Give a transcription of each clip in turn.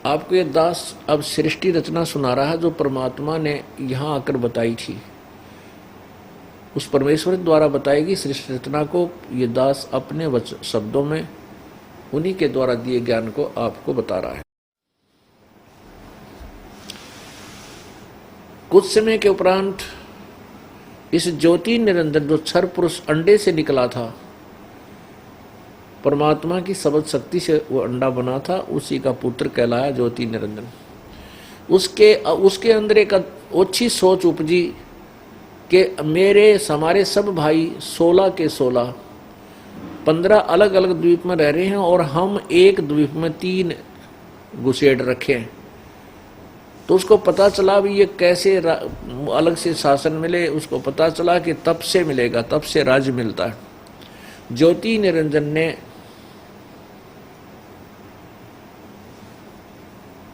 आपको ये दास अब सृष्टि रचना सुना रहा है जो परमात्मा ने यहाँ आकर बताई थी। उस परमेश्वर द्वारा बताएगी सृष्टि रचना को ये दास अपने शब्दों में उन्हीं के द्वारा दिए ज्ञान को आपको बता रहा है। कुछ समय के उपरांत इस ज्योति निरंजन जो क्षर पुरुष अंडे से निकला था, परमात्मा की सबद शक्ति से वो अंडा बना था, उसी का पुत्र कहलाया ज्योति निरंजन। उसके अंदर एक अच्छी सोच उपजी कि हमारे सब भाई 16 के 16 15 अलग अलग द्वीप में रह रहे हैं और हम एक द्वीप में 3 घुसेड़ रखे हैं। तो उसको पता चला भी ये कैसे अलग से शासन मिले। उसको पता चला कि तप से मिलेगा, तप से राज्य मिलता है। ज्योति निरंजन ने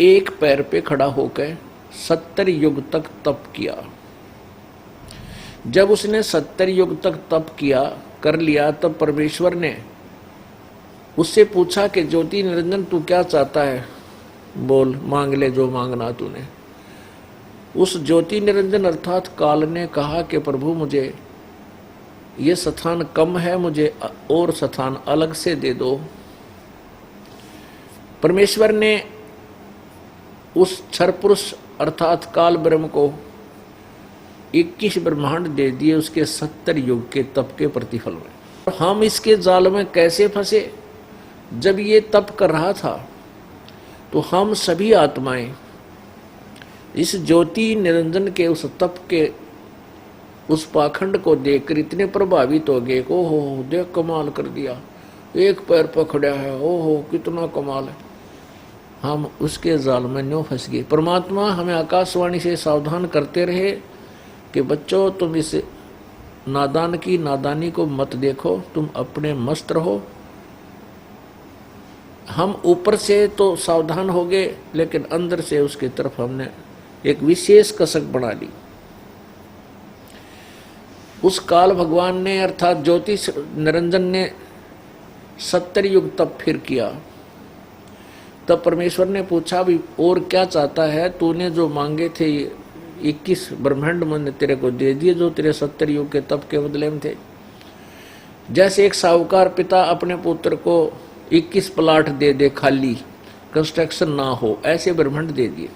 एक पैर पे खड़ा होकर 70 युग तक तप किया। जब उसने 70 युग तक तप किया कर लिया, तब परमेश्वर ने उससे पूछा कि ज्योति निरंजन तू क्या चाहता है, बोल, मांग ले जो मांगना तूने। उस ज्योति निरंजन अर्थात काल ने कहा कि प्रभु मुझे ये स्थान कम है, मुझे और स्थान अलग से दे दो। परमेश्वर ने उस क्षर पुरुष अर्थात काल ब्रह्म को 21 ब्रह्मांड दे दिए उसके 70 युग के तप के प्रतिफल में। हम इसके जाल में कैसे फंसे? जब ये तप कर रहा था तो हम सभी आत्माएं इस ज्योति निरंजन के उस तप के उस पाखंड को देखकर इतने प्रभावित हो गए। ओहो देख कमाल कर दिया, एक पैर पकड़ा है, ओहो कितना कमाल है। हम उसके जाल में न्यों फंस गए। परमात्मा हमें आकाशवाणी से सावधान करते रहे कि बच्चों तुम इस नादान की नादानी को मत देखो, तुम अपने मस्त रहो। हम ऊपर से तो सावधान हो गए लेकिन अंदर से उसकी तरफ हमने एक विशेष कसक बना ली। उस काल भगवान ने अर्थात ज्योति निरंजन ने 70 युग तप फिर किया। तब परमेश्वर ने पूछा भी और क्या चाहता है? तूने जो मांगे थे 21 ब्रह्मांड मैंने तेरे को दे दिए जो तेरे 70 युग के तप के बदले में थे। जैसे एक साहूकार पिता अपने पुत्र को 21 प्लाट दे दे खाली, कंस्ट्रक्शन ना हो, ऐसे ब्रह्मांड दे दिए।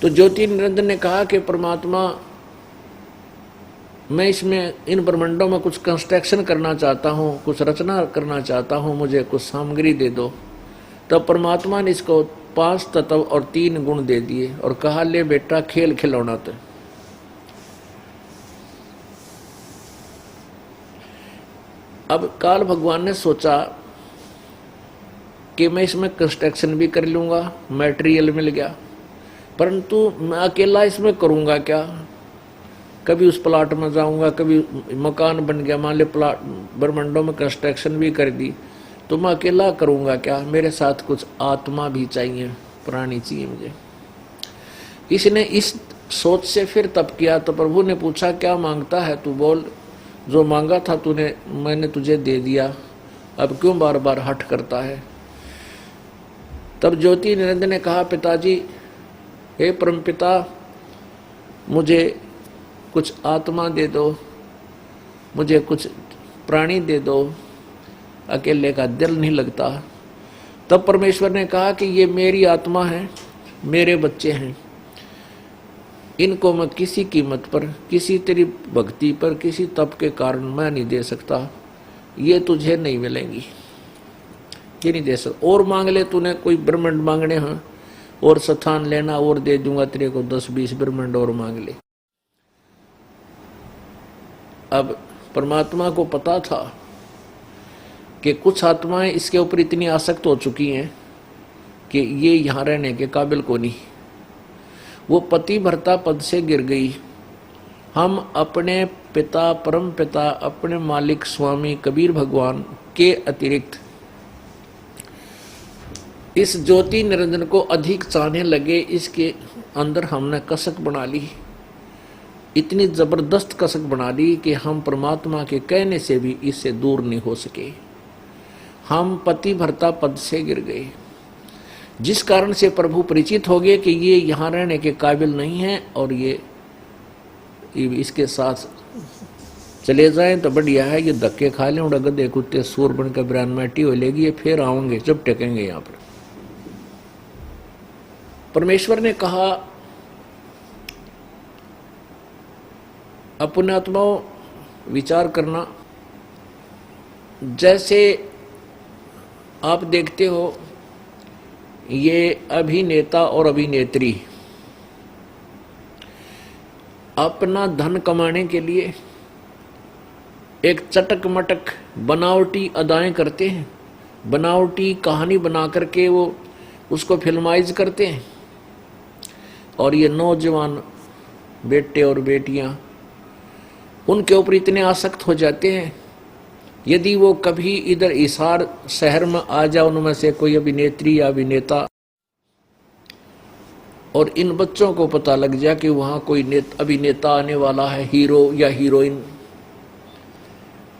तो ज्योति निरंजन ने कहा कि परमात्मा मैं इसमें इन ब्रह्मांडों में कुछ कंस्ट्रक्शन करना चाहता हूँ, कुछ रचना करना चाहता हूँ, मुझे कुछ सामग्री दे दो। तब परमात्मा ने इसको 5 तत्व और 3 गुण दे दिए और कहा ले बेटा खेल खिलौना। तो अब काल भगवान ने सोचा कि मैं इसमें कंस्ट्रक्शन भी कर लूंगा, मटेरियल मिल गया, परंतु मैं अकेला इसमें करूंगा क्या? कभी उस प्लाट में जाऊंगा, कभी मकान बन गया, मान ले प्लाट ब्रह्मांडों में कंस्ट्रक्शन भी कर दी, तो मैं अकेला करूंगा क्या? मेरे साथ कुछ आत्मा भी चाहिए, प्राणी चाहिए मुझे। इसने इस सोच से फिर तप किया। तो प्रभु ने पूछा क्या मांगता है तू, बोल। जो मांगा था तूने मैंने तुझे दे दिया, अब क्यों बार बार हट करता है? तब ज्योति निरंजन ने कहा पिताजी, हे परमपिता, मुझे कुछ आत्मा दे दो, मुझे कुछ प्राणी दे दो, अकेले का दिल नहीं लगता। तब परमेश्वर ने कहा कि ये मेरी आत्मा है, मेरे बच्चे हैं, इनको मैं किसी कीमत पर, किसी तेरी भक्ति पर, किसी तप के कारण मैं नहीं दे सकता, ये तुझे नहीं मिलेंगी, ये नहीं दे सकता। और मांग ले, तूने कोई ब्रह्मांड मांगने हैं और स्थान लेना और दे दूंगा तेरे को, 10-20 ब्रह्मांड और मांग ले। अब परमात्मा को पता था कि कुछ आत्माएं इसके ऊपर इतनी आसक्त हो चुकी हैं कि ये यहाँ रहने के काबिल को नहीं, वो पति भरता पद से गिर गई। हम अपने पिता, परम पिता, अपने मालिक स्वामी कबीर भगवान के अतिरिक्त इस ज्योति निरंजन को अधिक चाहने लगे। इसके अंदर हमने कसक बना ली, इतनी जबरदस्त कसक बना ली कि हम परमात्मा के कहने से भी इससे दूर नहीं हो सके। हम पति भरता पद से गिर गए। जिस कारण से प्रभु परिचित हो गए कि ये यहाँ रहने के काबिल नहीं है और ये इसके साथ चले जाएं तो बढ़िया है, ये धक्के खा लें और गधे कुत्ते सूर बनकर बिरान मैटी हो लेगी, ये फिर आएंगे जब टेकेंगे यहाँ पर। परमेश्वर ने कहा, अपने आत्माओं विचार करना, जैसे आप देखते हो ये अभिनेता और अभिनेत्री अपना धन कमाने के लिए एक चटक मटक बनावटी अदाएं करते हैं, बनावटी कहानी बना करके वो उसको फिल्माइज करते हैं, और ये नौजवान बेटे और बेटियां उनके ऊपर इतने आसक्त हो जाते हैं, यदि वो कभी इधर हिसार शहर में आ जाए उनमें से कोई अभिनेत्री या अभिनेता, और इन बच्चों को पता लग जाए कि वहाँ कोई अभिनेता आने वाला है, हीरो या हीरोइन,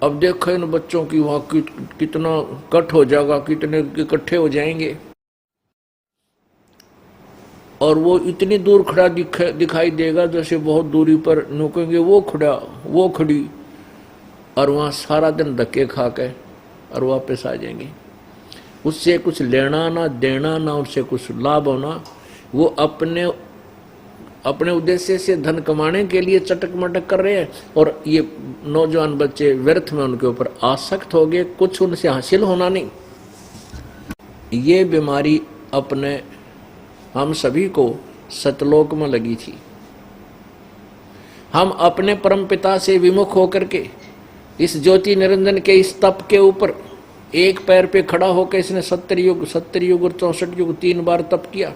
अब देखो इन बच्चों की वहाँ कितना कट हो जाएगा, कितने इकट्ठे हो जाएंगे, और वो इतनी दूर खड़ा दिखाई देगा जैसे बहुत दूरी पर नुकेंगे वो खड़ा वो खड़ी, और वहाँ सारा दिन धक्के खा के और वापस आ जाएंगे। उससे कुछ लेना ना देना ना उससे कुछ लाभ होना, वो अपने उद्देश्य से धन कमाने के लिए चटक मटक कर रहे हैं, और ये नौजवान बच्चे व्यर्थ में उनके ऊपर आसक्त हो गए, कुछ उनसे हासिल होना नहीं। ये बीमारी अपने हम सभी को सतलोक में लगी थी। हम अपने परमपिता से विमुख होकर के इस ज्योति निरंजन के इस तप के ऊपर एक पैर पे खड़ा होकर इसने 70 युग और 64 युग 3 बार तप किया,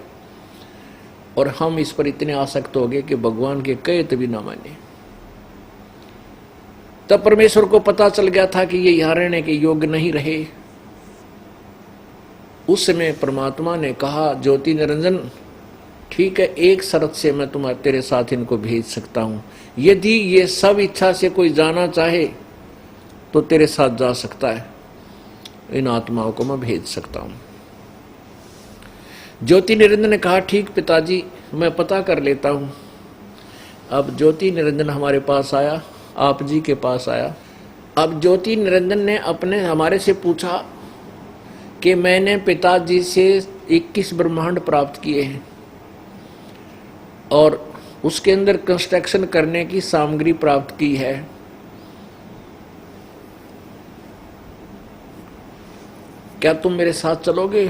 और हम इस पर इतने आसक्त हो गए कि भगवान के कहे तभी ना माने। तब परमेश्वर को पता चल गया था कि ये यहाँ रहने के योग्य नहीं रहे। उस समय परमात्मा ने कहा, ज्योति निरंजन ठीक है, एक शर्त से मैं तेरे साथ इनको भेज सकता हूं, यदि ये सब इच्छा से कोई जाना चाहे तो तेरे साथ जा सकता है, इन आत्माओं को मैं भेज सकता हूं। ज्योति निरंजन ने कहा, ठीक पिताजी, मैं पता कर लेता हूं। अब ज्योति निरंजन हमारे पास आया, आप जी के पास आया। अब ज्योति निरंजन ने हमारे से पूछा कि मैंने पिताजी से 21 ब्रह्मांड प्राप्त किए हैं और उसके अंदर कंस्ट्रक्शन करने की सामग्री प्राप्त की है, क्या तुम मेरे साथ चलोगे?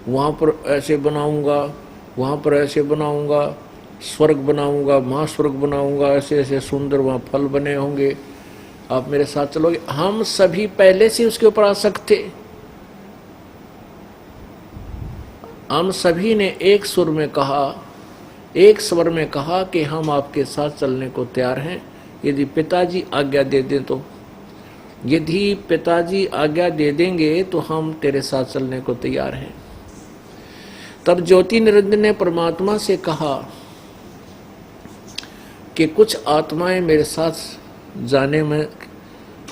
वहाँ पर ऐसे बनाऊंगा, वहाँ पर ऐसे बनाऊंगा, स्वर्ग बनाऊंगा, महास्वर्ग बनाऊंगा, ऐसे ऐसे सुंदर वहाँ फल बने होंगे, आप मेरे साथ चलोगे? हम सभी पहले से उसके ऊपर आसक्त थे। हम सभी ने एक स्वर में कहा कि हम आपके साथ चलने को तैयार हैं, यदि पिताजी आज्ञा दे दें तो। यदि पिताजी आज्ञा दे देंगे तो हम तेरे साथ चलने को तैयार हैं। तब ज्योति निरंजन ने परमात्मा से कहा कि कुछ आत्माएं मेरे साथ जाने में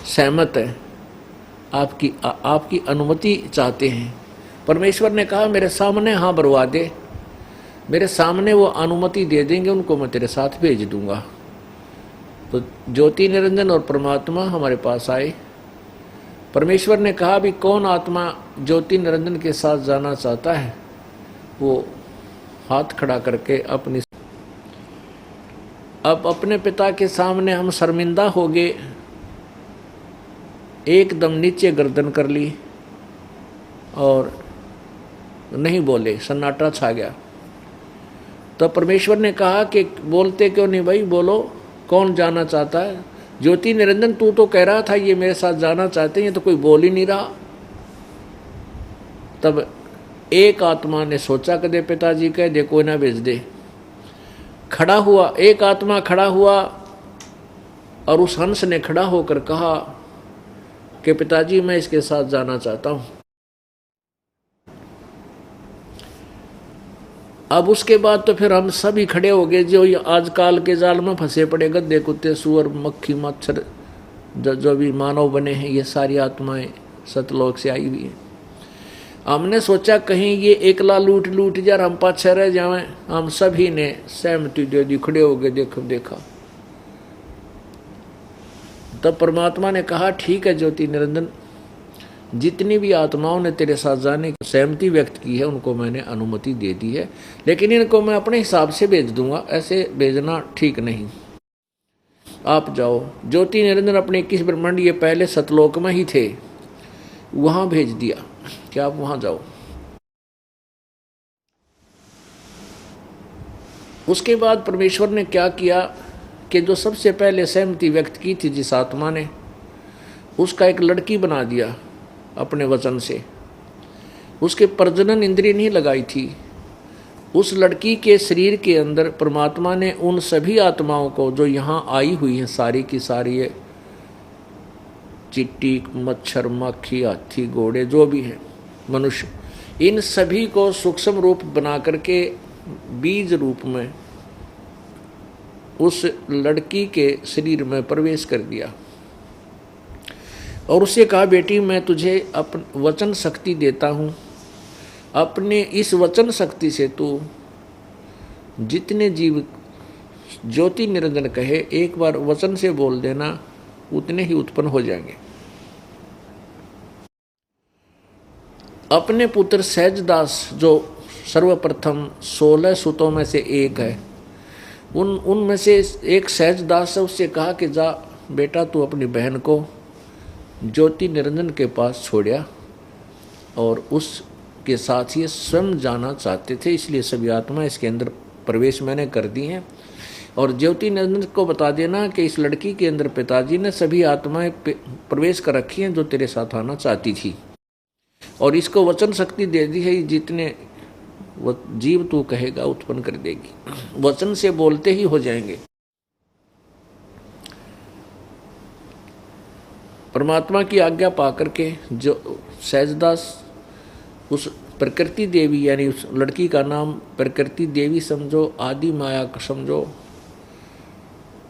सहमत है, आपकी अनुमति चाहते हैं। परमेश्वर ने कहा, मेरे सामने हाँ बरवा दे, मेरे सामने वो अनुमति दे देंगे, उनको मैं तेरे साथ भेज दूंगा। तो ज्योति निरंजन और परमात्मा हमारे पास आए। परमेश्वर ने कहा, भी कौन आत्मा ज्योति निरंजन के साथ जाना चाहता है वो हाथ खड़ा करके अब अपने पिता के सामने हम शर्मिंदा हो गए, एकदम नीचे गर्दन कर ली और नहीं बोले, सन्नाटा छा गया। तो परमेश्वर ने कहा कि बोलते क्यों नहीं भाई, बोलो कौन जाना चाहता है? ज्योति निरंजन तू तो कह रहा था ये मेरे साथ जाना चाहते हैं, ये तो कोई बोल ही नहीं रहा। तब एक आत्मा ने सोचा कदे पिताजी कह दे, कोई ना भेज दे। खड़ा हुआ, एक आत्मा खड़ा हुआ और उस हंस ने खड़ा होकर कहा कि पिताजी मैं इसके साथ जाना चाहता हूं। अब उसके बाद तो फिर हम सभी खड़े हो गए, जो आजकल के जाल में फंसे पड़े गद्दे कुत्ते सुअर मक्खी मच्छर जो भी मानव बने हैं, ये सारी आत्माएं सतलोक से आई हुई हैं। हमने सोचा कहीं ये एकला लूट लूट जा हम पाछे रह जाएं। हम सभी ने सहमति दे दी, खड़े हो गए, देखा। तब परमात्मा ने कहा ठीक है ज्योति निरंजन, जितनी भी आत्माओं ने तेरे साथ जाने की सहमति व्यक्त की है उनको मैंने अनुमति दे दी है, लेकिन इनको मैं अपने हिसाब से भेज दूंगा, ऐसे भेजना ठीक नहीं। आप जाओ। ज्योति निरंजन अपने 21 ब्रह्मांड ये पहले सतलोक में ही थे, वहां भेज दिया कि आप वहां जाओ। उसके बाद परमेश्वर ने क्या किया कि जो सबसे पहले सहमति व्यक्त की थी जिस आत्मा ने, उसका एक लड़की बना दिया अपने वचन से। उसके प्रजनन इंद्रिय नहीं लगाई थी। उस लड़की के शरीर के अंदर परमात्मा ने उन सभी आत्माओं को जो यहाँ आई हुई हैं, सारी की सारी है, चिट्टी, मच्छर, मक्खी, हाथी, घोड़े, जो भी हैं, मनुष्य, इन सभी को सूक्ष्म रूप बना करके बीज रूप में उस लड़की के शरीर में प्रवेश कर दिया और उससे कहा बेटी मैं तुझे वचन शक्ति देता हूँ, अपने इस वचन शक्ति से तू जितने जीव ज्योति निरंजन कहे एक बार वचन से बोल देना, उतने ही उत्पन्न हो जाएंगे। अपने पुत्र सहजदास जो सर्वप्रथम 16 सुतों में से एक है, उनमें से एक सहजदास है, उससे कहा कि जा बेटा तू अपनी बहन को ज्योति निरंजन के पास छोड़िया, और उसके साथ ही स्वयं जाना चाहते थे, इसलिए सभी आत्मा इसके अंदर प्रवेश मैंने कर दी हैं। और ज्योति निरंजन को बता देना कि इस लड़की के अंदर पिताजी ने सभी आत्माएं प्रवेश कर रखी हैं जो तेरे साथ आना चाहती थी, और इसको वचन शक्ति दे दी है, जितने जीव तू कहेगा उत्पन्न कर देगी, वचन से बोलते ही हो जाएंगे। परमात्मा की आज्ञा पाकर के जो सहजदास उस प्रकृति देवी, यानी उस लड़की का नाम प्रकृति देवी समझो, आदि माया समझो,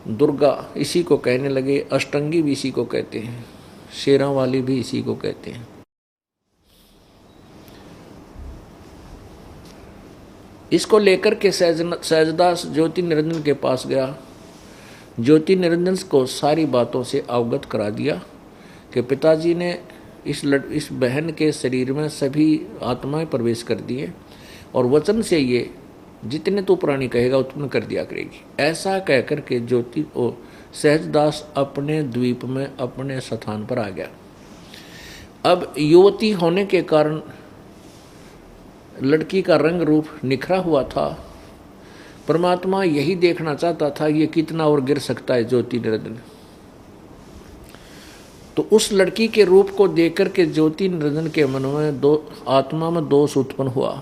दुर्गा इसी को कहने लगे, अष्टंगी भी इसी को कहते हैं, शेरा वाली भी इसी को कहते हैं। इसको लेकर के सहजदास ज्योति निरंजन के पास गया। ज्योति निरंजन को सारी बातों से अवगत करा दिया कि पिताजी ने इस बहन के शरीर में सभी आत्माएं प्रवेश कर दिए, और वचन से ये जितने तो प्राणी कहेगा उत्पन्न कर दिया करेगी। ऐसा कहकर के ज्योति और सहजदास अपने द्वीप में अपने स्थान पर आ गया। अब युवती होने के कारण लड़की का रंग रूप निखरा हुआ था। परमात्मा यही देखना चाहता था ये कितना और गिर सकता है ज्योति निरंजन। तो उस लड़की के रूप को देख करके ज्योति निरंजन के मन में आत्मा में दोष उत्पन्न हुआ।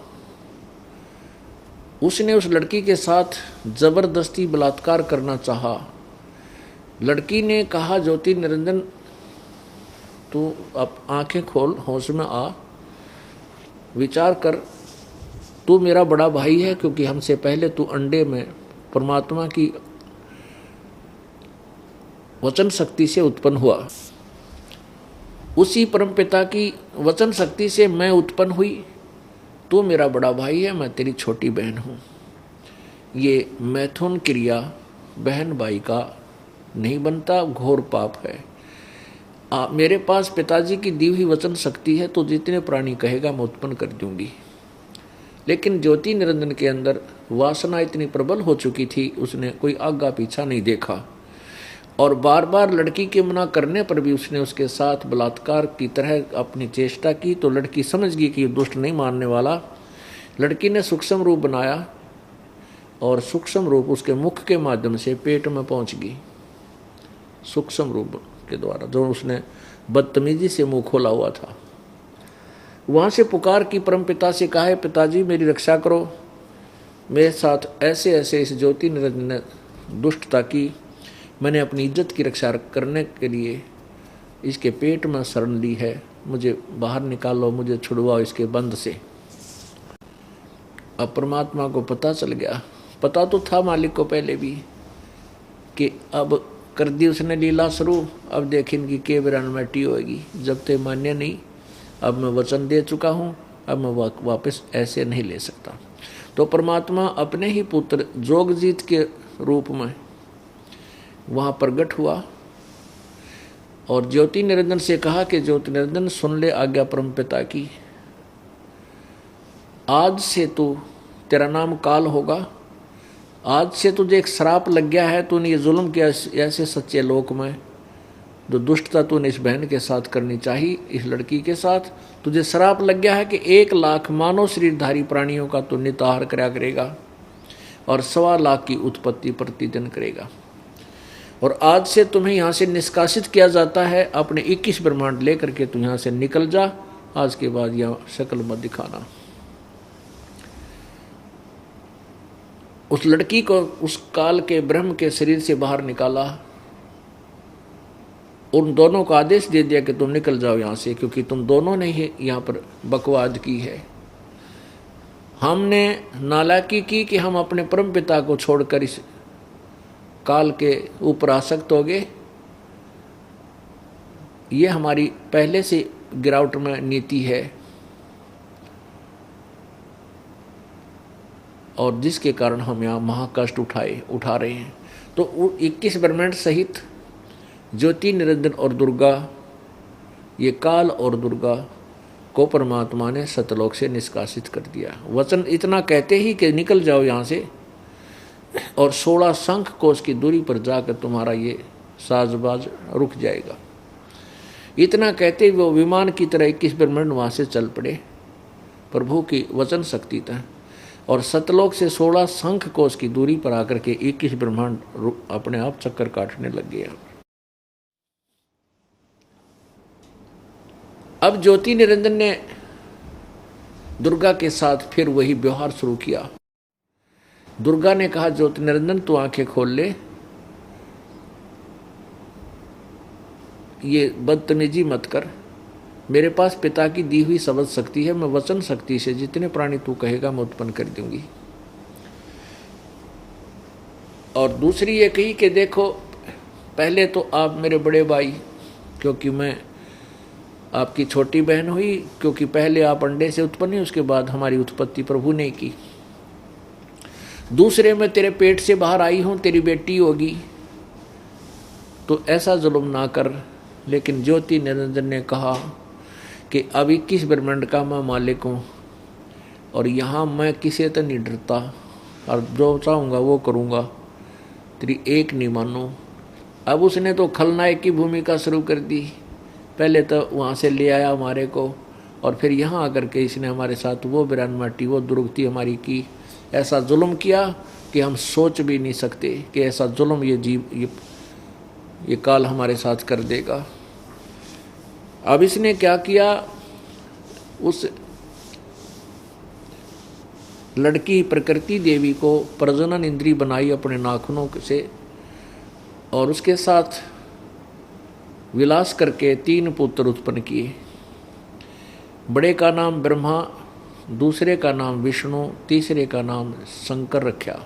उसने उस लड़की के साथ जबरदस्ती बलात्कार करना चाहा। लड़की ने कहा ज्योति निरंजन तू अब आंखें खोल, होश में आ, विचार कर, तू मेरा बड़ा भाई है क्योंकि हमसे पहले तू अंडे में परमात्मा की वचन शक्ति से उत्पन्न हुआ। उसी परमपिता की वचन शक्ति से मैं उत्पन्न हुई। तू मेरा बड़ा भाई है, मैं तेरी छोटी बहन हूँ। ये मैथुन क्रिया बहन भाई का नहीं बनता, घोर पाप है। मेरे पास पिताजी की दी हुई वचन शक्ति है तो जितने प्राणी कहेगा मैं उत्पन्न कर दूंगी। लेकिन ज्योति निरंजन के अंदर वासना इतनी प्रबल हो चुकी थी, उसने कोई आगा पीछा नहीं देखा, और बार बार लड़की के मना करने पर भी उसने उसके साथ बलात्कार की तरह अपनी चेष्टा की। तो लड़की समझ गई कि ये दुष्ट नहीं मानने वाला। लड़की ने सूक्ष्म रूप बनाया और सूक्ष्म रूप उसके मुख के माध्यम से पेट में पहुंच गई। सूक्ष्म रूप के द्वारा जो उसने बदतमीजी से मुंह खोला हुआ था, वहां से पुकार की परमपिता से कहा है पिताजी मेरी रक्षा करो, मेरे साथ ऐसे ऐसे इस ज्योति निरंजन ने दुष्टता की, मैंने अपनी इज्जत की रक्षा करने के लिए इसके पेट में शरण ली है, मुझे बाहर निकालो, मुझे छुड़वाओ इसके बंध से। अब परमात्मा को पता चल गया, पता तो था मालिक को पहले भी कि अब कर दी उसने लीला शुरू, अब देख इनकी के बिरानमटी होगी। जब ते मान्य नहीं, अब मैं वचन दे चुका हूँ, अब मैं वापस ऐसे नहीं ले सकता। तो परमात्मा अपने ही पुत्र जोगजीत के रूप में वहाँ प्रकट हुआ और ज्योति निरंजन से कहा कि ज्योति निरंजन सुन ले आज्ञा परमपिता की, आज से तू, तेरा नाम काल होगा, आज से तुझे एक श्राप लग गया है, तूने ये जुल्म किया ऐसे सच्चे लोक में, जो दुष्टता तूने इस बहन के साथ करनी चाहिए, इस लड़की के साथ, तुझे श्राप लग गया है कि 1 लाख मानव शरीरधारी प्राणियों का तू निताहार करा करेगा और 1.25 लाख की उत्पत्ति प्रतिदिन करेगा। और आज से तुम्हें यहाँ से निष्कासित किया जाता है, अपने 21 ब्रह्मांड लेकर के तू यहाँ से निकल जा, आज के बाद यह शक्ल मत दिखाना। उस लड़की को उस काल के ब्रह्म के शरीर से बाहर निकाला, उन दोनों को आदेश दे दिया कि तुम निकल जाओ यहाँ से, क्योंकि तुम दोनों ने ही यहाँ पर बकवाद की है। हमने नालायकी की कि हम अपने परम पिता को छोड़कर इस काल के ऊपर आसक्त हो गए। ये हमारी पहले से गिरावट में नीति है और जिसके कारण हम यहाँ महाकष्ट उठा रहे हैं। तो 21 ब्रह्मांड सहित ज्योति निरंजन और दुर्गा, ये काल और दुर्गा को परमात्मा ने सतलोक से निष्कासित कर दिया। वचन इतना कहते ही कि निकल जाओ यहाँ से, और 16 शंख कोस की दूरी पर जाकर तुम्हारा ये साजबाज रुक जाएगा। इतना कहते ही वो विमान की तरह 21 ब्रह्मांड वहाँ से चल पड़े प्रभु की वचन शक्ति था, और सतलोक से 16 शंख कोस की दूरी पर आकर के 21 ब्रह्मांड अपने आप चक्कर काटने लग गया। अब ज्योति निरंजन ने दुर्गा के साथ फिर वही व्यवहार शुरू किया। दुर्गा ने कहा, ज्योति निरंजन तू आंखें खोल ले, ये बदतमीजी मत कर, मेरे पास पिता की दी हुई शब्द शक्ति है, मैं वचन शक्ति से जितने प्राणी तू कहेगा मैं उत्पन्न कर दूंगी। और दूसरी ये कही कि देखो, पहले तो आप मेरे बड़े भाई, क्योंकि मैं आपकी छोटी बहन हुई, क्योंकि पहले आप अंडे से उत्पन्न हुई, उसके बाद हमारी उत्पत्ति प्रभु ने की। दूसरे मैं तेरे पेट से बाहर आई हूँ, तेरी बेटी होगी, तो ऐसा जुल्म ना कर। लेकिन ज्योति निरंजन ने कहा कि अब 21 ब्रह्मांड का मैं मालिक हूँ और यहाँ मैं किसी से नहीं डरता, और जो चाहूँगा वो करूँगा, तेरी एक नहीं मानूँ। अब उसने तो खलनायक की भूमिका शुरू कर दी। पहले तो वहाँ से ले आया हमारे को, और फिर यहाँ आकर के इसने हमारे साथ वो बिरानमाटी, वो दुर्गति हमारी की, ऐसा जुल्म किया कि हम सोच भी नहीं सकते कि ऐसा जुल्म ये काल हमारे साथ कर देगा। अब इसने क्या किया, उस लड़की प्रकृति देवी को प्रजनन इंद्री बनाई अपने नाखूनों से, और उसके साथ विलास करके 3 पुत्र उत्पन्न किए। बड़े का नाम ब्रह्मा, दूसरे का नाम विष्णु, तीसरे का नाम शंकर रखा।